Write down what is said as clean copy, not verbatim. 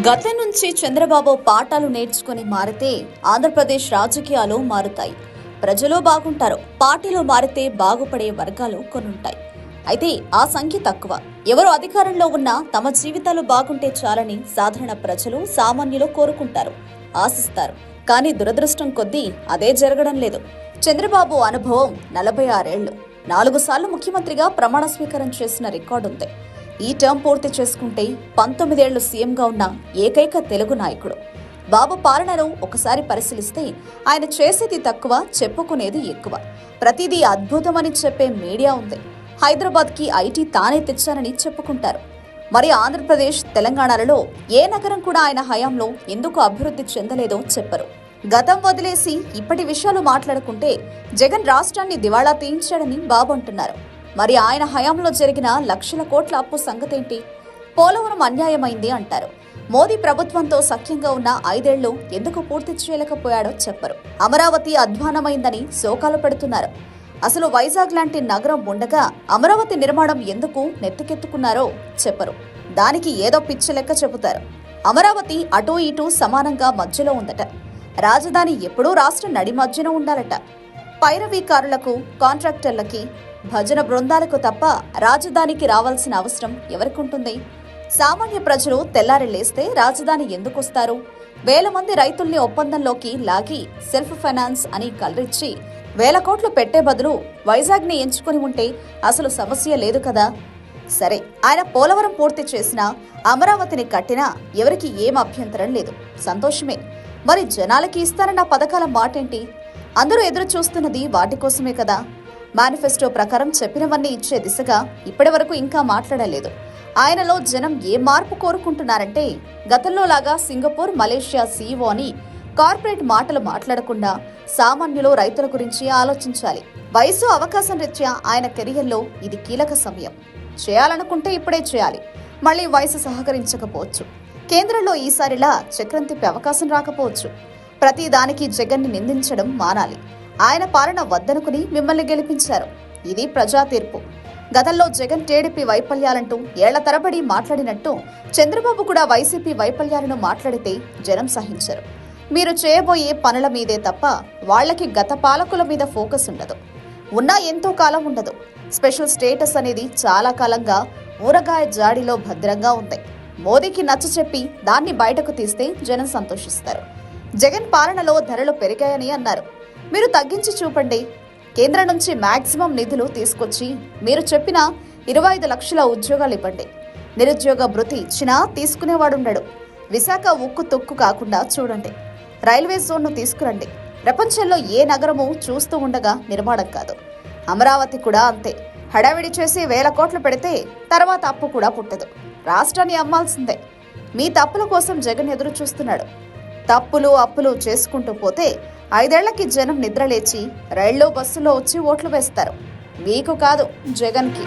గతం నుంచి చంద్రబాబు పాఠాలు నేర్చుకుని మారితే ఆంధ్రప్రదేశ్ రాజకీయాలు మారుతాయి. ప్రజలు బాగుంటారు. పార్టీలో మారితే బాగుపడే వర్గాలు కొన్నుంటాయి. అయితే ఆ సంఖ్య తక్కువ. ఎవరు అధికారంలో ఉన్నా తమ జీవితాలు బాగుంటే చాలని సాధారణ ప్రజలు, సామాన్యులు కోరుకుంటారు, ఆశిస్తారు. కానీ దురదృష్టం కొద్దీ అదే జరగడం లేదు. చంద్రబాబు అనుభవం 46 ఏళ్లు. 4 సార్లు ముఖ్యమంత్రిగా ప్రమాణ స్వీకారం చేసిన రికార్డుంది. ఈ టర్మ్ పూర్తి చేసుకుంటే 19 ఏళ్లు సీఎంగా ఉన్న ఏకైక తెలుగు నాయకుడు. బాబు పాలనను ఒకసారి పరిశీలిస్తే ఆయన చేసేది తక్కువ, చెప్పుకునేది ఎక్కువ. ప్రతిదీ అద్భుతమని చెప్పే మీడియా ఉంది. హైదరాబాద్కి ఐటీ తానే తెచ్చానని చెప్పుకుంటారు. మరి ఆంధ్రప్రదేశ్, తెలంగాణలలో ఏ నగరం కూడా ఆయన హయాంలో ఎందుకు అభివృద్ధి చెందలేదో చెప్పరు. గతం వదిలేసి ఇప్పటి విషయాలు మాట్లాడుకుంటే జగన్ రాష్ట్రాన్ని దివాళా తీయించాడని బాబు అంటున్నారు. మరి ఆయన హయాంలో జరిగిన లక్షల కోట్ల అప్పు సంగతేంటి? పోలవరం అన్యాయమైంది అంటారు. మోదీ ప్రభుత్వంతో సఖ్యంగా ఉన్న 5 ఏళ్లు ఎందుకు పూర్తి చేయలేకపోయాడో చెప్పరు. అమరావతి అధ్వానమైందని శోకాలు పెడుతున్నారు. అసలు వైజాగ్ లాంటి నగరం ఉండగా అమరావతి నిర్మాణం ఎందుకు నెత్తికెత్తుకున్నారో చెప్పరు. దానికి ఏదో పిచ్చి లెక్క చెబుతారు. అమరావతి అటూ ఇటూ సమానంగా మధ్యలో ఉందట. రాజధాని ఎప్పుడూ రాష్ట్ర నడి మధ్యన ఉండాలట. పైరవీకారులకు, కాంట్రాక్టర్లకి, భజన బృందాలకు తప్ప రాజధానికి రావాల్సిన అవసరం ఎవరికుంటుంది? సామాన్య ప్రజలు తెల్లారి లేస్తే రాజధాని ఎందుకొస్తారు? వేల మంది రైతుల్ని ఒప్పందంలోకి లాగి సెల్ఫ్ ఫైనాన్స్ అని కలరిచ్చి 1000 కోట్లు పెట్టే బదులు వైజాగ్ని ఎంచుకుని ఉంటే అసలు సమస్య లేదు కదా. సరే, ఆయన పోలవరం పూర్తి చేసినా, అమరావతిని కట్టినా ఎవరికి ఏం అభ్యంతరం లేదు, సంతోషమే. మరి జనాలకి ఇస్తారన్న పథకాల మాటేంటి? అందరూ ఎదురు చూస్తున్నది వాటి కోసమే కదా. మేనిఫెస్టో ప్రకారం చెప్పినవన్నీ ఇచ్చే దిశగా ఇప్పటి వరకు ఇంకా మాట్లాడలేదు. ఆయనలో జనం ఏ మార్పు కోరుకుంటున్నారంటే, గతంలో లాగా సింగపూర్, మలేషియా సీఈఓ అని కార్పొరేట్ మాటలు మాట్లాడకుండా సామాన్యులు, రైతుల గురించి ఆలోచించాలి. వయసు, అవకాశం రీత్యా ఆయన కెరియర్లో ఇది కీలక సమయం. చేయాలనుకుంటే ఇప్పుడే చేయాలి. మళ్లీ వయసు సహకరించకపోవచ్చు. కేంద్రంలో ఈసారిలా చక్రం తిప్పే అవకాశం రాకపోవచ్చు. ప్రతి దానికి జగన్ని నిందించడం మానాలి. ఆయన పాలన వద్దనుకుని మిమ్మల్ని గెలిపించారు. ఇది ప్రజా తీర్పు. గతంలో జగన్, టీడీపీ వైఫల్యాలంటూ ఏళ్ల తరబడి మాట్లాడినట్టు చంద్రబాబు కూడా వైసీపీ వైఫల్యాలను మాట్లాడితే జనం సహించరు. మీరు చేయబోయే పనుల మీదే తప్ప వాళ్లకి గత పాలకుల మీద ఫోకస్ ఉండదు. ఉన్నా ఎంతో కాలం ఉండదు. స్పెషల్ స్టేటస్ అనేది చాలా కాలంగా ఊరగాయ జాడిలో భద్రంగా ఉంది. మోదీకి నచ్చ చెప్పి దాన్ని బయటకు తీస్తే జనం సంతోషిస్తారు. జగన్ పాలనలో ధరలు పెరిగాయని అన్నారు. మీరు తగ్గించి చూపండి. కేంద్రం నుంచి మాక్సిమం నిధులు తీసుకొచ్చి మీరు చెప్పిన 25 లక్షల ఉద్యోగాలు ఇవ్వండి. నిరుద్యోగ భృతి ఇచ్చినా తీసుకునేవాడుండడు. విశాఖ ఉక్కు తొక్కు కాకుండా చూడండి. రైల్వే జోన్ను తీసుకురండి. ప్రపంచంలో ఏ నగరము చూస్తూ ఉండగా నిర్మాణం కాదు. అమరావతి కూడా అంతే. హడావిడి చేసి 1000 కోట్లు పెడితే తర్వాత అప్పు కూడా పుట్టదు. రాష్ట్రాన్ని అమ్మాల్సిందే. మీ తప్పుల కోసం జగన్ ఎదురు చూస్తున్నాడు. తప్పులు, అప్పులు చేసుకుంటూ పోతే 5 ఏళ్లకి జనం నిద్రలేచి రైల్లో, బస్సులో వచ్చి ఓట్లు వేస్తారు. మీకు కాదు, జగన్కి.